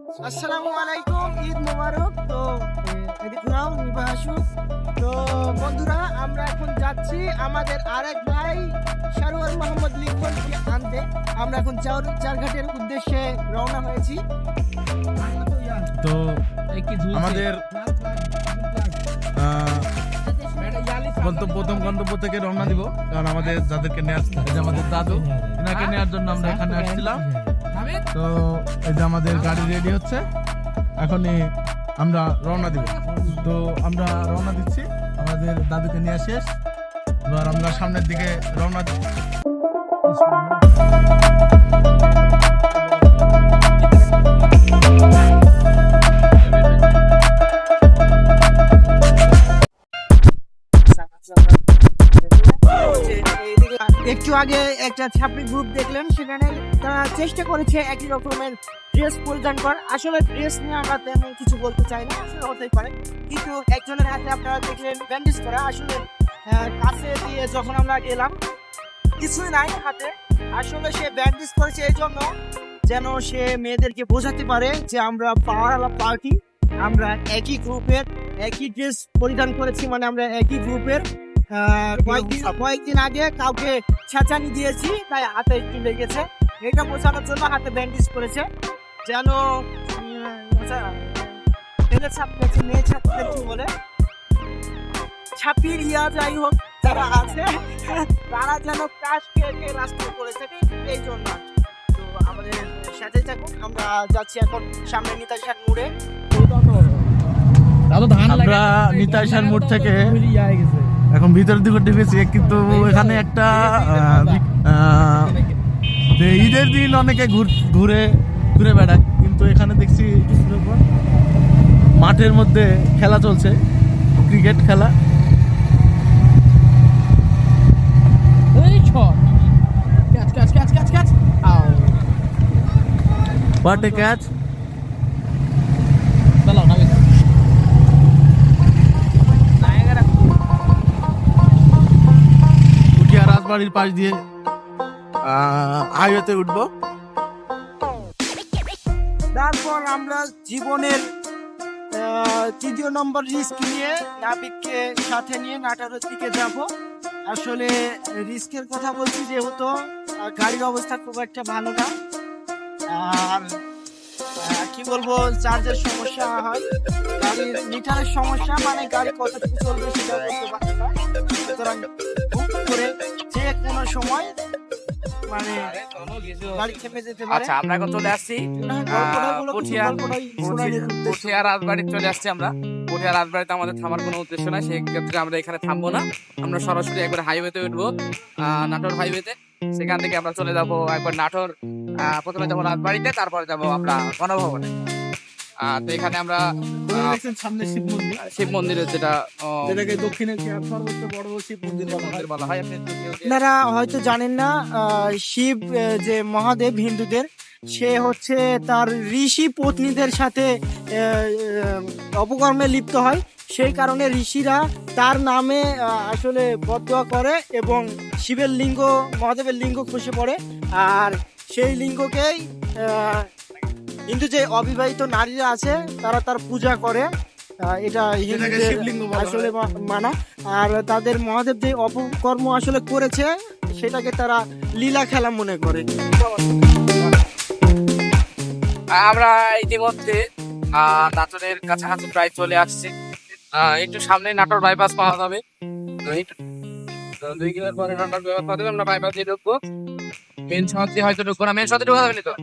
আসসালামু আলাইকুম, ঈদ মোবারক। তো এদিক নাও নিভা আসুক। তো বন্ধুরা, আমরা এখন যাচ্ছি আমাদের আরেক ভাই সারোয়ার মোহাম্মদ লিখনকে আনতে। আমরা এখন চারঘাটের উদ্দেশ্যে রওনা হয়েছি। তো আমাদের প্রথম গন্তব্য থেকে রওনা দিব, কারণ আমাদের যাদেরকে নিয়ে আসতে হয়, আমাদের দাদু, এনাকে নেওয়ার জন্য আমরা এখানে আসছিলাম। তো এই যে আমাদের গাড়ি রেডি হচ্ছে, এখনই আমরা রওনা দিব। তো আমরা রওনা দিচ্ছি, আমাদের দাদুকে নিয়ে শেষ। এবার আমরা সামনের দিকে রওনা দিচ্ছি। একটু আগে একটা ছাপড়ি গ্রুপ দেখলেন, সেখানে তারা চেষ্টা করেছে একই রকমের ড্রেস পরিধান করার। আসলে ড্রেস নিয়ে আমরা তেমন কিছু বলতে চাই না, আসলে হতেই পারে। কিন্তু একজনের হাতে আপনারা দেখলেন ব্যান্ডেজ করা। আসলে কাছে দিয়ে যখন আমরা গেলাম, কিছুই নাই হাতে। আসলে সে ব্যান্ডেজ করেছে এই জন্য যেন সে মেয়েদেরকে বোঝাতে পারে যে আমরা পাওয়ারওয়ালা পার্টি, আমরা একই গ্রুপের, একই ড্রেস পরিধান করেছি, মানে আমরা একই গ্রুপের। কয়েকদিন আগে কাউকে ছেঁচানি দিয়েছি, তাই হাতে একটু লেগেছে। এটা বোঝানোর জন্য হাতে ব্যান্ডেজ করেছে, যেন মেয়ে ছাত্রী বলে ছাপির ইয়া যাই হোক যারা আছে, তারা যেন কাজকে রাস্তায় করে থাকে, এই জন্য। তো আমাদের সাথে থাকুন, আমরা যাচ্ছি এখন সামনে নিতাইশার মোড়ে। আমরা নিতাইশার মোড় থেকে এখন ভিতরের দিকে ঢুকেছি, কিন্তু এখানে একটা ঈদের দিন অনেকে ঘুরে ঘুরে বেড়ায়, কিন্তু এখানে দেখছি মাঠের মধ্যে খেলা চলছে, ক্রিকেট খেলা। What a catch! রাজবাড়ির পাশ দিয়ে হাইওয়েতে উঠবো। তারপর আমরা জীবনের তৃতীয় নম্বর রিস্ক নিয়ে নাবিককে সাথে নিয়ে নাটারের দিকে যাব। আসলে রিস্কের কথা বলছি যেহেতু গাড়ির অবস্থা খুব একটা ভালো না, আর কি বলবো, চার্জের সমস্যা হয়, গাড়ির মিটারের সমস্যা, মানে গাড়ি কতটুকু চলবে সেটা বলতে পারছি না। সুতরাং বুক করে যে কোনো সময় মানে গাড়ি থেমে যেতে পারে। আচ্ছা, আমরা এখন চলে আসছি পুঠিয়া রাজবাড়ি চলে আসছি আমরা। পুঠিয়া রাজবাড়িতে আমাদের থামার কোনো উদ্দেশ্য নাই, সেই ক্ষেত্রে আমরা এখানে থামবো না। আমরা সরাসরি একবার হাইওয়েতে উঠবো, নাটোর হাইওয়েতে। সেখান থেকে আমরা চলে যাবো একবার নাটোর, প্রথমে যাবো রাজবাড়িতে, তারপরে যাবো আমরা গণভবনে। তো এখানে আমরা সামনে শিব মন্দিরের যেটা দক্ষিণের সর্বোচ্চ বড় শিব মন্দির বলা হয়, আপনারা হয়তো জানেন না, শিব যে মহাদেব হিন্দুদের, সে হচ্ছে তার ঋষি পত্নীদের সাথে অপকর্মে লিপ্ত হয়। সেই কারণে ঋষিরা তার নামে আসলে বদদোয়া করে এবং শিবের লিঙ্গ, মহাদেবের লিঙ্গ খসে পড়ে। আর সেই লিঙ্গকেই হিন্দু যে অবিবাহিত নারীরা আছে তারা তার পূজা করে। এটা হিন্দুদের আসলে মানা। আর তাদের মহাদেব যে অপকর্ম আসলে করেছে সেটাকে তারা লীলা খেলা মনে করে। আমরা ইতিমধ্যে নাটোরের কাছাকাছি প্রায় চলে আসছি। একটু সামনে নাটোর বাইপাস পাওয়া যাবে, 2 কিলোমিটার পরে নাটোর বাইপাস পাওয়া যাবে। আমরা বাইপাস দিয়ে ঢুকবো, মেন শহর দিয়ে হয়তো ঢুকবো না। মেন শহরে ঢুকা যাবে না তো,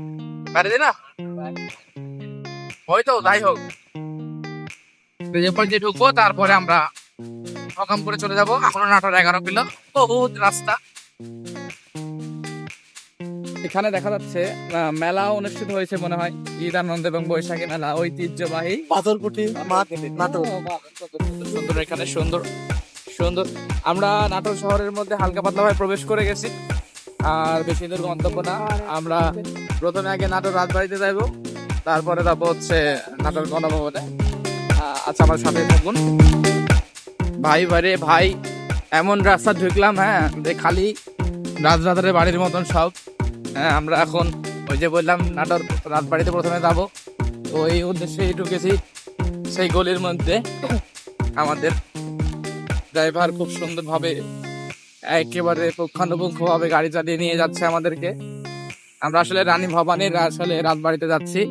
বাইরে দিয়ে না হয়তো, যাই হোক এরপর দিয়ে ঢুকবো। তারপরে আমরা সকাম করে চলে যাবো। এখনো নাটোর 11 কিলো, বহুত রাস্তা। এখানে দেখা যাচ্ছে মেলা অনুষ্ঠিত হয়েছে মনে হয়, ঈদ আনন্দ এবং বৈশাখী মেলা, ঐতিহ্যবাহী পাথরকুটি নাটোর। সুন্দর, এখানে সুন্দর সুন্দর। আমরা নাটোর শহরের মধ্যে হালকা পাতলা ভাবে প্রবেশ করে গেছি, আর বেশি দূর গন্তব্য না। আমরা প্রথমে আগে নাটোর রাজবাড়িতে যাইবো, তারপরে যাবো হচ্ছে নাটোর গণভবনে। আচ্ছা, আমার সাথে থাকুন। ভাই বারে ভাই, এমন রাস্তা ঢুকলাম, হ্যাঁ, খালি রাজরাধারের বাড়ির মতন সব। হ্যাঁ, আমরা এখন ওই যে বললাম নাটোর রাজবাড়িতে প্রথমে যাবো, তো এই উদ্দেশ্যে ঢুকেছি সেই গলির মধ্যে। আমাদের ড্রাইভার খুব সুন্দরভাবে একেবারে পুঙ্খানুপুঙ্খভাবে গাড়ি চালিয়ে নিয়ে যাচ্ছে আমাদেরকে। আমরা আসলে রানী ভবানীর আসলে রাজবাড়িতে যাচ্ছি।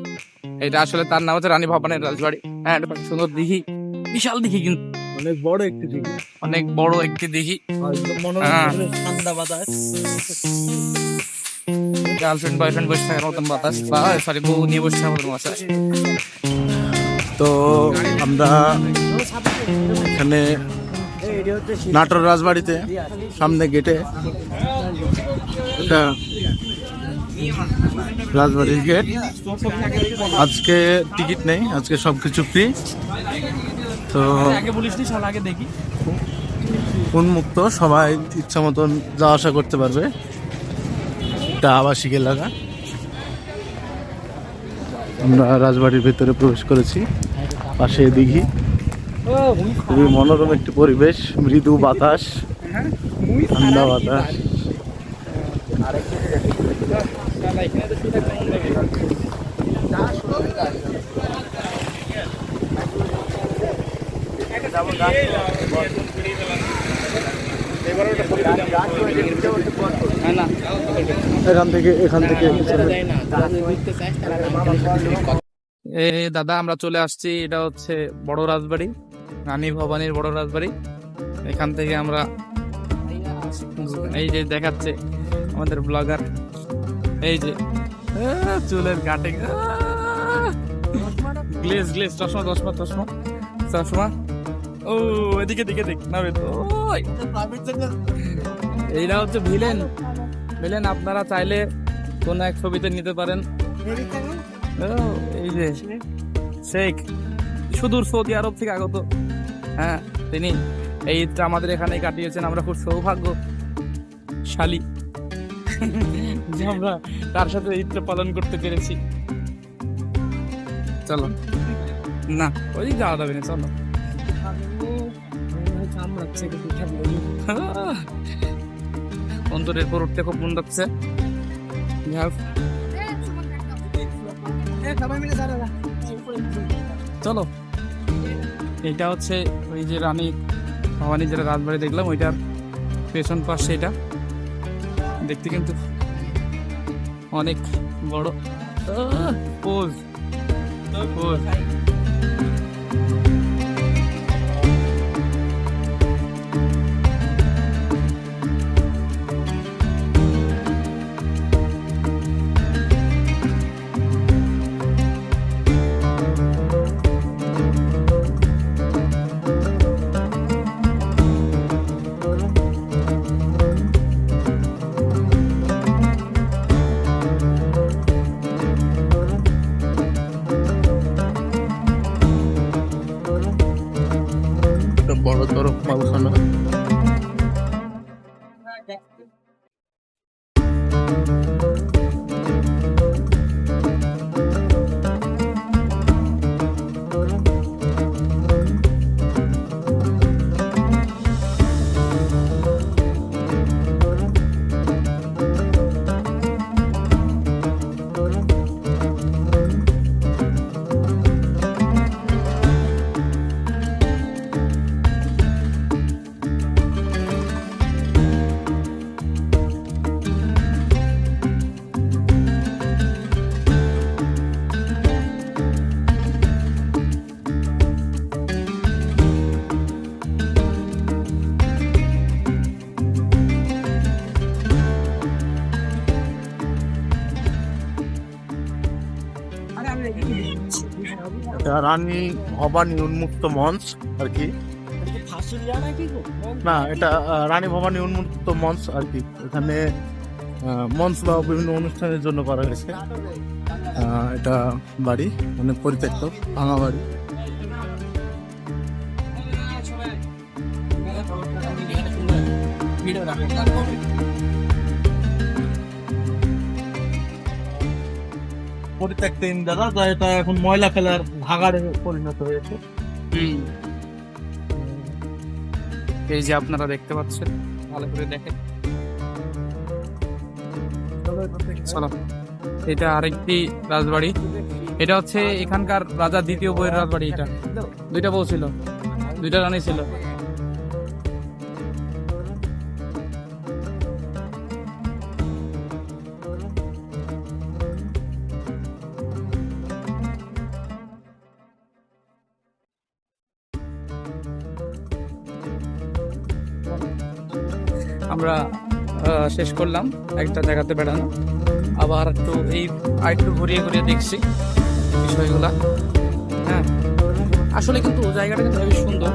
এটা আসলে তার নাম হচ্ছে রানী ভবানীর রাজবাড়ি। হ্যাঁ, এটা সুন্দর দিঘি, বিশাল দিঘি, কিন্তু অনেক বড় একটি দিঘি, অনেক বড় একটি দিঘি। ঠান্ডা বাতাস, গার্লফ্রেন্ড বয়ফ্রেন্ড বসে থাকার মতন বাতাস, বা সরি বউ নিয়ে বসে থাকার মতন বাতাস। তো আমরা এখানে নাটোর রাজবাড়িতে সামনে গেটে, এটা রাজবাড়ির গেট। আজকে টিকিট নেই, আজকে সবকিছু ফ্রি। তো উন্মুক্ত, সবাই ইচ্ছা মতন যাওয়া আসা করতে পারবে। এটা আবাসিক এলাকা। আমরা রাজবাড়ির ভেতরে প্রবেশ করেছি, পাশে দিঘি, খুবই মনোরম একটি পরিবেশ, মৃদু বাতাস, ঠান্ডা বাতাস। এখান থেকে দাদা আমরা চলে আসছি। এটা হচ্ছে বড় রাজবাড়ি, রানী ভবানীর বড় রাজবাড়ি। এখান থেকে আমরা এই যে দেখাচ্ছে আমাদের ব্লগার, এই যে চুলের কাটে গ্লেজ গ্লেজ, চশমা চশমা চশমা চশমা। ও এদিকে দিকে দেখ না রে, তো এইটা হচ্ছে ভিলেন। ভিলেন আপনারা চাইলে কোন এক ছবিতে নিতে পারেন। এই যে শেখ, সুদূর সৌদি আরব থেকে আগত। হ্যাঁ, তিনি এই ঈদটা আমাদের এখানেই কাটিয়েছেন। আমরা খুব সৌভাগ্যশালী যে আমরা তার সাথে ঈদটা পালন করতে পেরেছি। চলো না, ওই যাওয়া যাবে না, চলো। অন্তরের পর উঠতে খুব মন যাচ্ছে। চলো, এটা হচ্ছে ওই যে রানী ভবানী যেটা রাজবাড়ি দেখলাম, ওইটার পেছন পাশে। এটা দেখতে কিন্তু অনেক বড়। পোজ পোজ। বড়তর মালখানা। রানী ভবানী উন্মুক্ত মঞ্চ আর কি। না, এটা রানী ভবানী উন্মুক্ত মঞ্চ আর কি। এখানে মঞ্চ বা বিভিন্ন অনুষ্ঠানের জন্য করা হয়েছে। এটা বাড়ি, মানে পরিত্যক্ত ভাঙা বাড়ি। পরিত্যক্ত দাদা, তাই এটা এখন ময়লা ফেলার ভাগাড়ে পরিণত হয়েছে। এই যে আপনারা দেখতে পাচ্ছেন, ভালো করে দেখেন। চলো, এটা আরেকটি রাজবাড়ি। এটা হচ্ছে এখানকার রাজার দ্বিতীয় বউয়ের রাজবাড়ি। এটা দুইটা বউ ছিল, দুইটা রানী ছিল। আমরা শেষ করলাম একটা জায়গাতে বেড়ানো, আবার একটু আরেকটু ঘুরিয়ে ঘুরিয়ে দেখছি বিষয়গুলা। হ্যাঁ, আসলে কিন্তু জায়গাটা কিন্তু খুবই সুন্দর।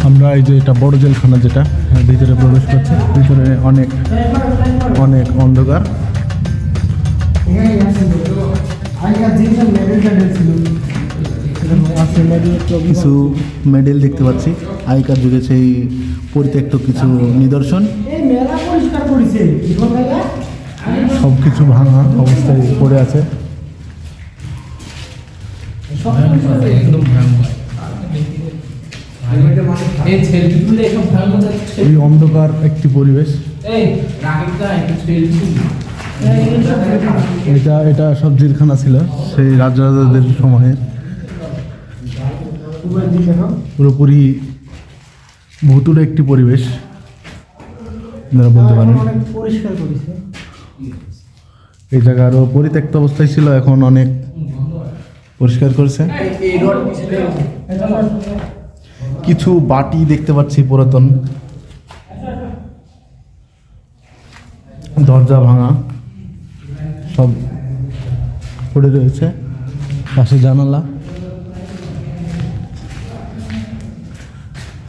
আমরা এই যে এটা বড় জেলখানা যেটা ভিতরে প্রবেশ করছে, ভিতরে অনেক অনেক অন্ধকার। কিছু মেডেল দেখতে পাচ্ছি, আগেকার যুগে সেই পরিত্যক্ত কিছু নিদর্শন। সব কিছু ভাঙা অবস্থায় পড়ে আছে, একদম এই অন্ধকার একটি পরিবেশ। এটা সব জেলখানা ছিল সেই রাজাদের সময়ে, পুরোপুরি ভুতুড়ে একটি পরিবেশ আপনারা বলতে পারেন। এই জায়গা আরো পরিত্যক্ত অবস্থায় ছিল, এখন অনেক পরিষ্কার করেছে। কিছু বাটি দেখতে পাচ্ছি পুরাতন, দরজা ভাঙা সব পড়ে রয়েছে, পাশে জানালা।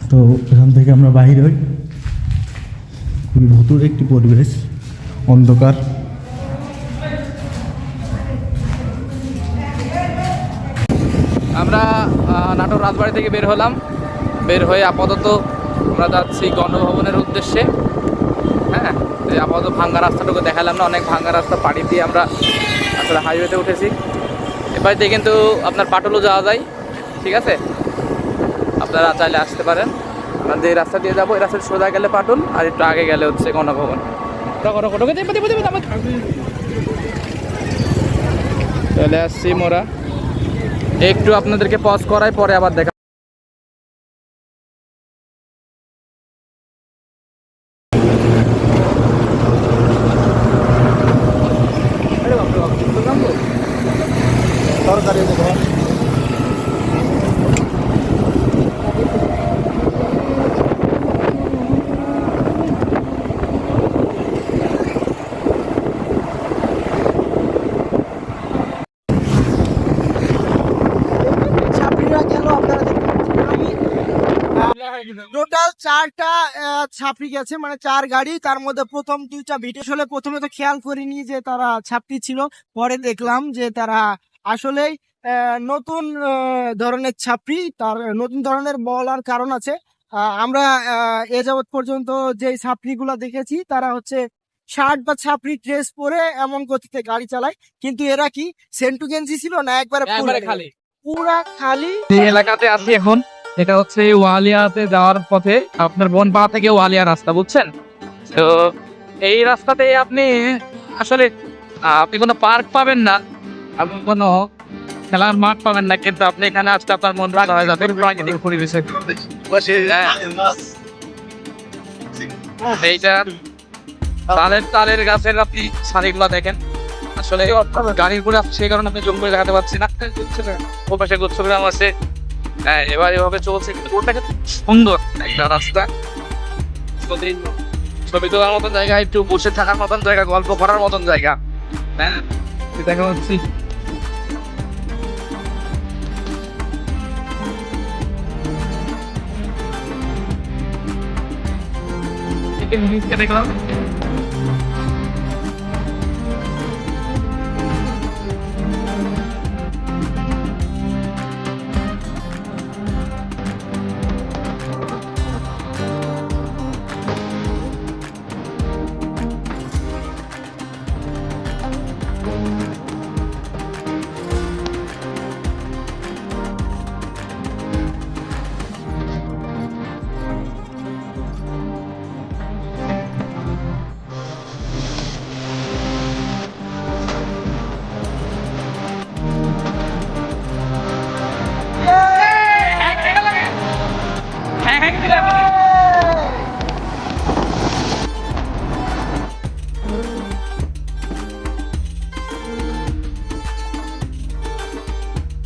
তো এখান থেকে আমরা বাহির হই, খুবই ভুতুড়ে একটি পরিবেশ, অন্ধকার। আমরা নাটোর রাজবাড়ি থেকে বের হলাম, বের হয়ে আপাতত আমরা যাচ্ছি গণভবনের উদ্দেশ্যে। হ্যাঁ, আপাতত ভাঙ্গা রাস্তাটুকু দেখালাম না, অনেক ভাঙ্গা রাস্তা পাড়ি দিয়ে আমরা আসলে হাইওয়েতে উঠেছি। এবার দিয়ে কিন্তু আপনার পাটুলও যাওয়া যায়, ঠিক আছে, আপনারা চাইলে আসতে পারেন। আমরা যে রাস্তা দিয়ে যাবো এই রাস্তায় সোজা গেলে পাটুল, আর একটু আগে গেলে হচ্ছে গণভবন। চলে আসছি মোরা, একটু আপনাদেরকে পজ করাই, পরে আবার দেখা। ছাত্রীরা গেল, আপনারা দেখতে টোটাল 4টা ছাত্রী গেছে, মানে 4 গাড়ি, তার মধ্যে প্রথম 2টা ভিডিও। আসলে প্রথমে তো খেয়াল করিনি যে তারা ছাত্রী ছিল, পরে দেখলাম যে তারা আসলেই নতুন ধরনের ছাত্রী। তার নতুন ধরনের বলার কারণ আছে। আমরা এ যাবৎ পর্যন্ত যে ছাত্রীগুলা দেখেছি তারা হচ্ছে শার্ট বা ছাপরি ড্রেস পরে এমন গতিতে গাড়ি চালায়, কিন্তু এরা কি সেন্টু গেঞ্জি ছিল না, একবারে খালি পুরা খালি। যে এলাকাতে আছি এখন, এটা হচ্ছে ওয়ালিয়াতে যাওয়ার পথে, আপনার বনপাড়া থেকে ওয়ালিয়া রাস্তা, বুঝছেন? তো এই রাস্তাতে আপনি আসলে আপনি কোনো পার্ক পাবেন না, আপনি কোনো খেলার মাঠ পাবেন না, কিন্তু আপনি এখানে আসলে আপনার মন ভালো হয়ে যাবে প্রাকৃতিক পরিবেশে। এইটা তালের গাছের আপনি শাড়িগুলো দেখেন, আসলে গাড়ির গুলো সেই কারণে আপনি জঙ্গলে দেখাতে পাচ্ছি না। ও পাশে গোচ্ছগ্রাম আছে, হ্যাঁ এবার এভাবে চলছে, ওটাকে সুন্দর একটা রাস্তা, ছবি তোলার মতন জায়গা, একটু বসে থাকার মতন জায়গা, গল্প করার মতন জায়গা। হ্যাঁ দেখা হচ্ছে দেখলাম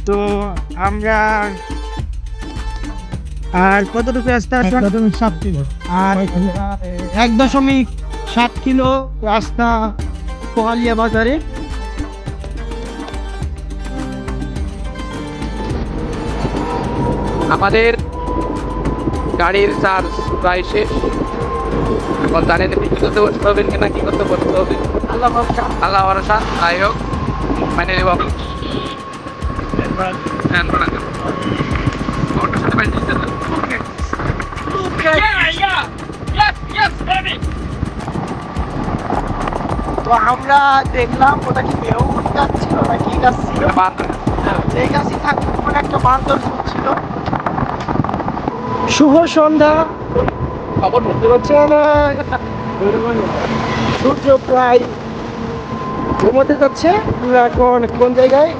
তো আমরা আর কতটুকু রাস্তা আছে? 1.7 কিলো। আর 1.7 কিলো রাস্তা পোহালিয়া বাজারে। আমাদের গাড়ির চার্জ প্রায় শেষ, এখন জানেন কি করতে বসতে হবে কিনা, কি করতে বসতে হবে, আল্লাহ ভরসা, আল্লাহ ভরসা। যাই হোক মানে নেব তো আমরা দেখলাম ওটা কি মেউ গাছ ছিল না কি গাছ ছিল, এই গাছই থাকতো, মানে একটা বান্দর ছিল। শুভ সন্ধ্যা, খবর বলতে পারছেন সূর্য প্রায় ঘুমোতে যাচ্ছে। আমরা এখন কোন জায়গায়?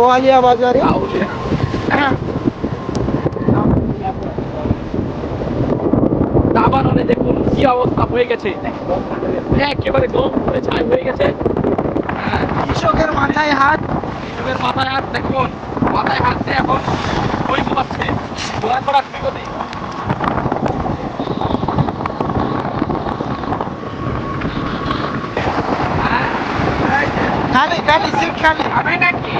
ওয়ালিয়া বাজারে। দাবানলে দেখুন কি অবস্থা হয়ে গেছে, একেবারে গম করে ছাই হয়ে গেছে। কৃষকের মাথায় হাত, কৃষকের মাথায় হাত দেখুন, মাথায় হাত দিয়ে এখন ওই ঘুমাচ্ছে, ঘোরা করা বিপদে। খালি খালি সিট খালি। আমি নাকি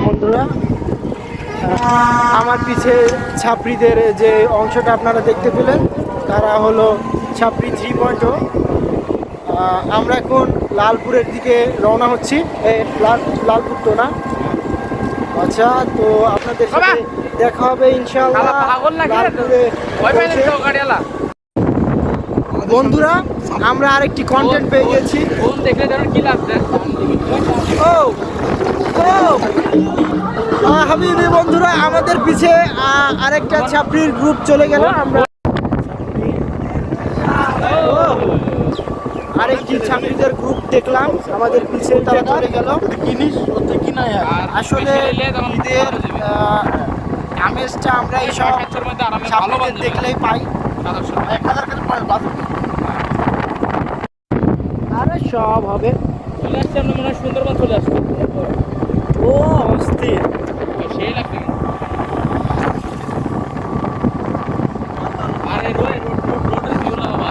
বন্ধুরা, আমার পিছে ছাত্রীদের যে অংশটা আপনারা দেখতে পেলেন তারা হলো ছাত্রী 3.0। আমরা এখন লালপুরের দিকে রওনা হচ্ছি। লালপুর তো না, আচ্ছা। তো আপনাদের সাথে দেখা হবে ইনশাআল্লাহ লালপুরে। বন্ধুরা, আমরা আরেকটি কন্টেন্ট পেয়ে গেছি। দেখলে যেন কি লাগছে। ও হাবিবি বন্ধুরা, আমাদের পিছে আরেকটা ছাপড়ির গ্রুপ চলে গেল। আমরা আরেকটি ছাপড়িদের গ্রুপ দেখলাম আমাদের পিছে, তারা চলে গেল। আসলে ঈদের আমেজটা আমরা এইসব ছাপড়িদের দেখলেই পাই। আরে সব হবে। চলে আসছে, আমরা মনে হয় সুন্দরবন চলে আসছি। ও অস্থির। সেই লাগবে। আরে রোডের ভিউ না বাবা।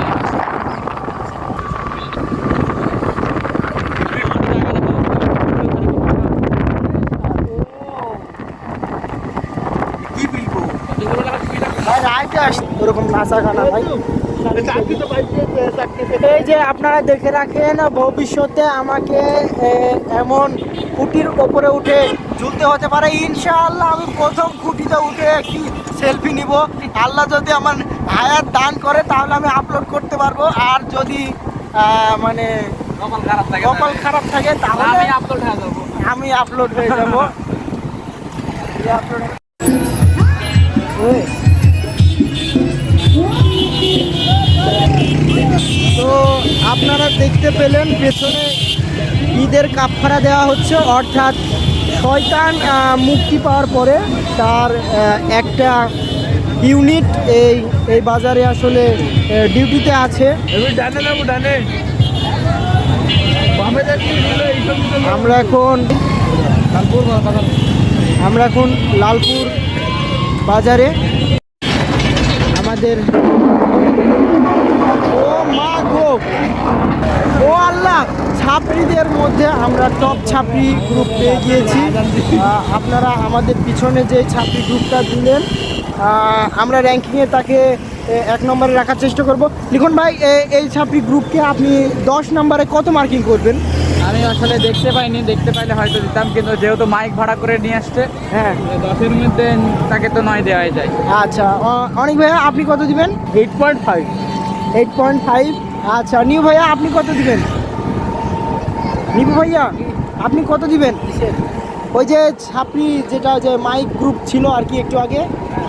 ভাই রাইটে আসছে ওরকম নাচা গানা ভাই। এই যে আপনারা দেখে রাখেন, ভবিষ্যতে আমাকে এমন খুঁটির ওপরে উঠে ঝুলতে হতে পারে। ইনশাআল্লাহ আমি প্রথম খুঁটিতে উঠে একটি সেলফি নিব। আল্লাহ যদি আমার হায়াত দান করে তাহলে আমি আপলোড করতে পারবো। আর যদি মানে কপাল খারাপ থাকে তাহলে আমি আপলোড হয়ে যাবো। তো আপনারা দেখতে পেলেন পেছনে ঈদের কাফারা দেওয়া হচ্ছে, অর্থাৎ শয়তান মুক্তি পাওয়ার পরে তার একটা ইউনিট এই বাজারে আসলে ডিউটিতে আছে। আমরা এখন লালপুর বাজারে আমাদের ও মা গো ও আল্লাহ, ছাপড়িদের মধ্যে আমরা টপ ছাপড়ি গ্রুপ পেয়ে গিয়েছি। আপনারা আমাদের পিছনে যে ছাপড়ি গ্রুপটা দিলেন, আমরা র্যাঙ্কিংয়ে তাকে 1 নম্বরে রাখার চেষ্টা করব। লিখন ভাই, এই ছাপড়ি গ্রুপকে আপনি 10 নম্বরে কত মার্কিং করবেন? আমি আসলে দেখতে পাইনি, দেখতে পাইলে হয়তো দিতাম, কিন্তু যেহেতু মাইক ভাড়া করে নিয়ে আসছে, হ্যাঁ 10-এর মধ্যে তাকে তো 9 দেওয়াই যায়। আচ্ছা, অনেক ভাইয়া আপনি কত দিবেন? 8.5। 8.5। আচ্ছা, নিউ ভাইয়া আপনি কত দিবেন? নিবু ভাইয়া আপনি কত দিবেন? ওই যে ছাপড়ি যেটা যে মাইক গ্রুপ ছিল আর কি একটু আগে,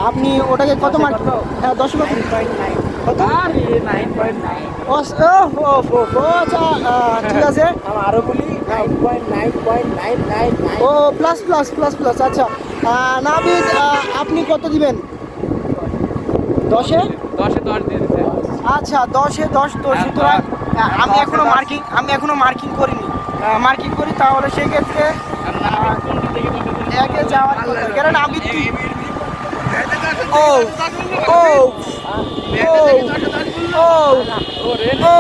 আপনি ওটাকে কত মার্ক? হ্যাঁ 10 কত? 9.9। আচ্ছা ঠিক আছে, আরো বলি 9.9.999। ও প্লাস প্লাস প্লাস প্লাস। আচ্ছা নাবিদ আপনি কত দিবেন? 10-এ? 10-এ 10 দিয়ে দিতে। আচ্ছা 10-এ 10। তো সুতরাং আমি এখনো মার্কিং করিনি। মার্কিং করি তাহলে সেক্ষেত্রে একে যাওয়ার কথা। কারণ আমি ও ও ও ও ও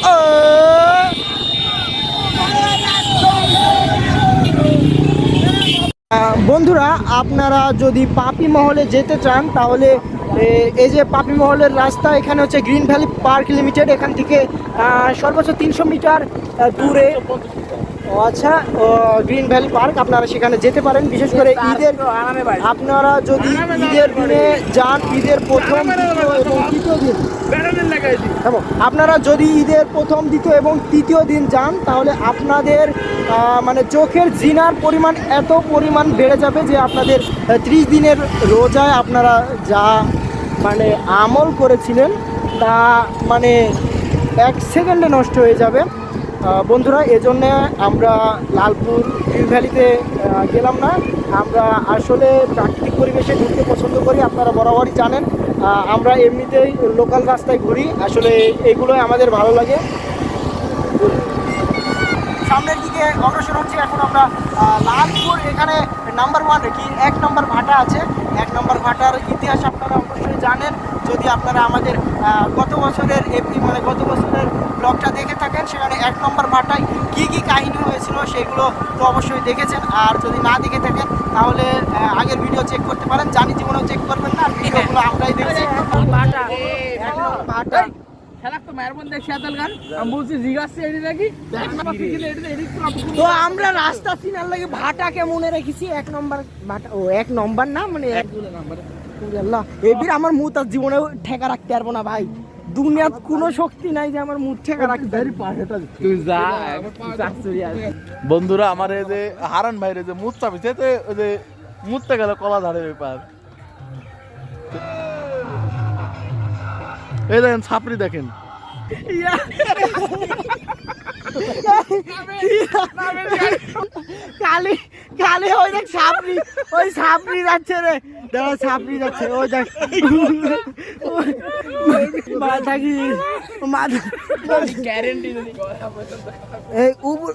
ও বন্ধুরা, আপনারা যদি পাপি মহলে যেতে চান তাহলে এই যে পাপি মহলের রাস্তা, এখানে হচ্ছে গ্রিন ভ্যালি পার্ক লিমিটেড। এখান থেকে সর্বোচ্চ 300 মিটার দূরে। আচ্ছা, গ্রিন ভ্যালি পার্ক আপনারা সেখানে যেতে পারেন। বিশেষ করে আপনারা যদি ঈদের দিনে যান, ঈদের প্রথম, দ্বিতীয় এবং তৃতীয় দিন, আপনারা যদি ঈদের প্রথম, দ্বিতীয় এবং তৃতীয় দিন যান তাহলে আপনাদের মানে চোখের জিনার পরিমাণ এত পরিমাণ বেড়ে যাবে যে আপনাদের 30 দিনের রোজায় আপনারা যা মানে আমল করেছিলেন তা মানে 1 সেকেন্ডে নষ্ট হয়ে যাবে। বন্ধুরা, এজন্য আমরা লালপুর গ্রিন ভ্যালিতে গেলাম না। আমরা আসলে প্রাকৃতিক পরিবেশে ঘুরতে পছন্দ করি, আপনারা বরাবরই জানেন। আমরা এমনিতেই লোকাল রাস্তায় ঘুরি, আসলে এগুলোই আমাদের ভালো লাগে। সামনের দিকে অগ্রসর হচ্ছে। এখন আমরা লালপুর, এখানে নাম্বার 1 কি 1 নম্বর ভাটা আছে। 1 নম্বর ভাটার ইতিহাস আপনারা অবশ্যই জানেন। যদি আপনারা আমাদের গত বছরের গত বছরের ব্লগটা দেখে থাকেন, সেখানে 1 নম্বর ভাটায় কী কী কাহিনী হয়েছিল সেগুলো তো অবশ্যই দেখেছেন। আর যদি না দেখে থাকেন তাহলে আগের ভিডিও চেক করতে পারেন। জানি জীবনেও চেক করবেন না, ভিডিওগুলো আমরাই দেখেছি। ভাটা তো আমরা রাস্তা চিনার লাগে ভাটাকে মনে রেখেছি 1 নম্বর ভাটা। ও 1 নম্বর না, মানে 1 নম্বর। আল্লাহ, এবির আমার মুখ তার জীবনে ঠেকা রাখতে পারবো না ভাই। দুনিয়াত কোনো শক্তি নাই যে আমার মুখ থেকে রাখতে তুই যা বন্ধুরা আমার এই যে হারান ভাইরে যে মুখ চাপিছে ওই যে মুততে গেল কলা ধারে ব্যাপার এই দেখেন ছাপড়ি দেখেন কালি কালি ওই দেখ সাপড়ি যাচ্ছে রে দাঁড়া সাপড়ি যাচ্ছে ওই দেখ মাথা কি মাথা গ্যারেন্টি এই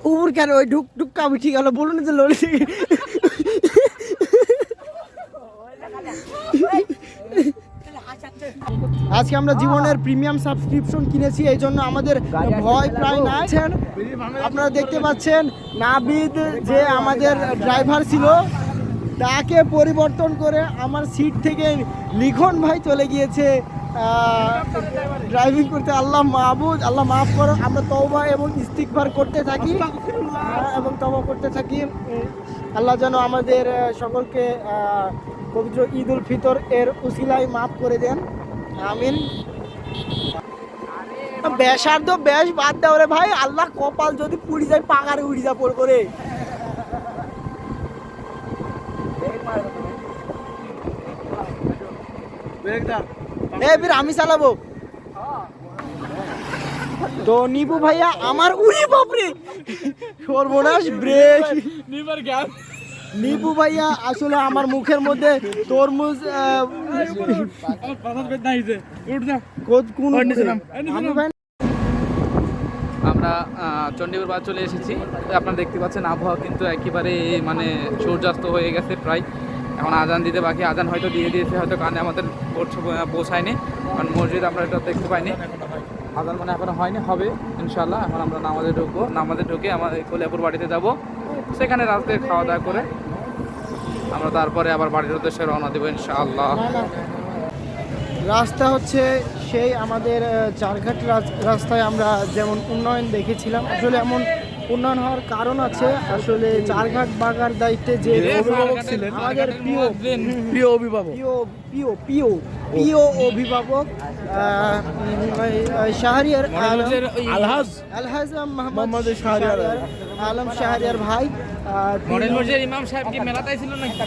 উবুর কেন ওই ঢুক্কা উঠি গেল বলুন যে লড়ি আজকে আমরা জীবনের প্রিমিয়াম সাবস্ক্রিপশন কিনেছি এই জন্য আমাদের ভয় প্রায় নাই। আপনারা দেখতে পাচ্ছেন নাবিদ যে আমাদের ড্রাইভার ছিল তাকে পরিবর্তন করে আমার সিট থেকে লিখন ভাই চলে গিয়েছে ড্রাইভিং করতে। আল্লাহ মাহবুদ, আল্লাহ মাফ করো। আমরা তওবা এবং ইস্তিগফার করতে থাকি এবং তওবা করতে থাকি। আল্লাহ যেন আমাদের সকলকে পবিত্র ঈদ উল ফিতর এর উসিলায় মাফ করে দেন, আমিন। বেশার্ধ বেশ বাদ দাও রে ভাই, আল্লাহ কপাল যদি পুড়ি যায় পাগারে উড়ি যা পড় করে। আমি চালাবো তো নিবু ভাইয়া আমার উড়ি বাপরে সর্বনাশ ব্রেক। নিবু ভাইয়া আসলে আমার মুখের মধ্যে তরমুজ আমরা চণ্ডীপুর বাজার চলে এসেছি। আপনারা দেখতে পাচ্ছেন আবহাওয়া কিন্তু একেবারে মানে সূর্যাস্ত হয়ে গেছে প্রায়। এখন আজান দিতে বাকি, আজান হয়তো দিয়ে দিয়েছে, হয়তো কানে আমাদের পৌঁছায়নি, কারণ মসজিদ আমরা এটা দেখতে পাইনি। আজান মানে এখনো হয়নি, হবে ইনশাল্লাহ। এখন আমরা নামাজে ঢুকবো, নামাজে ঢুকে আমাদের কলিয়াপুর বাড়িতে যাব, সেখানে রাস্তায় খাওয়া দাওয়া করে আমরা তারপরে আবার বাড়ির উদ্দেশ্যে রওনা দেবো ইনশাআল্লাহ। রাস্তা হচ্ছে সেই আমাদের চারঘাট রাস্তায় আমরা যেমন উন্নয়ন দেখেছিলাম, আসলে এমন উন্নয়ন হওয়ার কারণ আছে। আসলে চারঘাট বাগার দায়িত্বে যে অভিভাবক ছিলেন আমাদের প্রিয় অভিভাবক শাহরিয়ার আলহাজ মোহাম্মদ আলম শাহরিয়ার ভাই, ইমাম সাহেব কি মেলাতেই ছিল নাকি?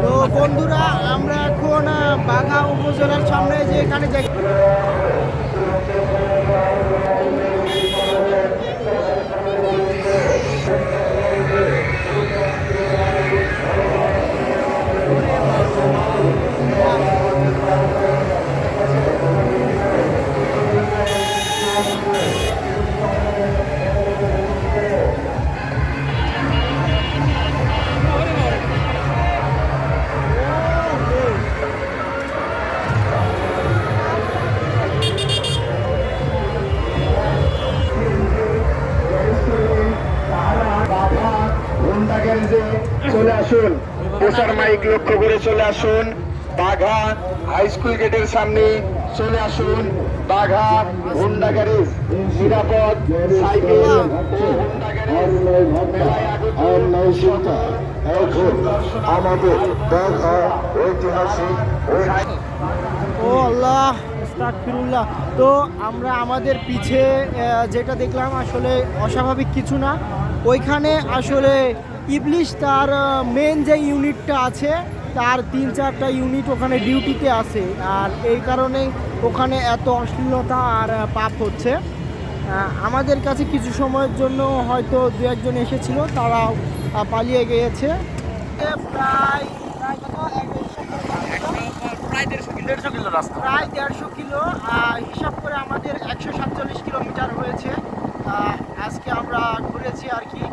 তো বন্ধুরা আমরা এখন বাঘা উপজেলার সামনে যে এখানে চলে আসুন, প্রচার মাইক লক্ষ্য করে চলে আসুন। বাঘা হাই স্কুল গেটের সামনে চলে আসুন। বাঘা হোন্ডা গ্যারেজ, নিরাপদ সাইকেল হোন্ডা গ্যারেজ মেলায় আগত আমাদের বাঘা ঐতিহাসিক। ও আল্লাহ আস্তাগফিরুল্লাহ। তো আমরা আমাদের পিছে যেটা দেখলাম আসলে অস্বাভাবিক কিছু না। ওইখানে আসলে ইবলিশ তার মেন যে ইউনিটটা আছে তার 3-4টা ইউনিট ওখানে ডিউটিতে আছে, আর এই কারণেই ওখানে এত অশ্লীলতা আর পাপ হচ্ছে। আমাদের কাছে কিছু সময়ের জন্য হয়তো 2-1জন এসেছিল, তারাও পালিয়ে গিয়েছে। প্রায় 150 কিলো রাস্তা, প্রায় 150 কিলো হিসাব করে আমাদের 147 কিলোমিটার হয়েছে আজকে আমরা ঘুরেছি আর কি।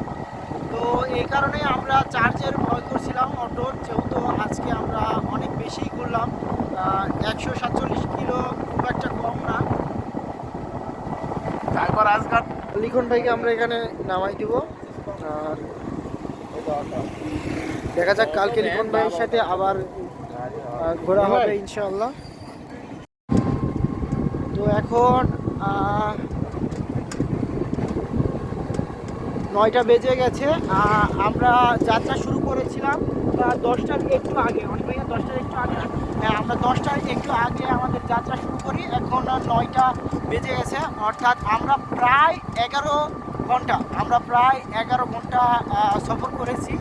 তো এই কারণে আমরা চার্জের ভয় করছিলাম অটোর, যেহেতু আজকে আমরা অনেক বেশিই করলাম। 147 কিলো খুব একটা কম না। তারপর আজকাল লিখন ভাইকে আমরা এখানে নামাই দিব, আর দেখা যাক কালকে লিখন ভাইয়ের সাথে আবার ঘোরা হবে ইনশাআল্লাহ। তো এখন 9টা বেজে গেছে। আমরা যাত্রা শুরু করেছিলাম 10টার একটু আগে, অনেক ভাইয়া 10টার একটু আগে না, আমরা 10টার একটু আগে আমাদের যাত্রা শুরু করি। এখন 9টা বেজে গেছে, অর্থাৎ আমরা প্রায় 11 ঘন্টা সফর করেছি।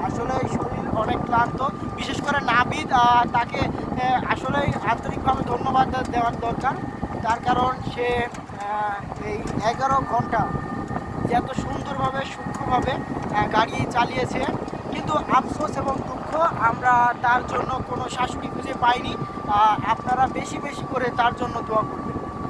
আসলে শরীর অনেক ক্লান্ত, বিশেষ করে নাবিদ, তাকে আসলে আন্তরিকভাবে ধন্যবাদ দেওয়ার দরকার। তার কারণ সে এই 11 ঘন্টা যে এত সুন্দরভাবে সূক্ষ্মভাবে গাড়ি চালিয়েছে, কিন্তু আফসোস এবং দুঃখ আমরা তার জন্য কোনো শাশুড়ি খুঁজে পাইনি। আপনারা বেশি বেশি করে তার জন্য দোয়া করবেন।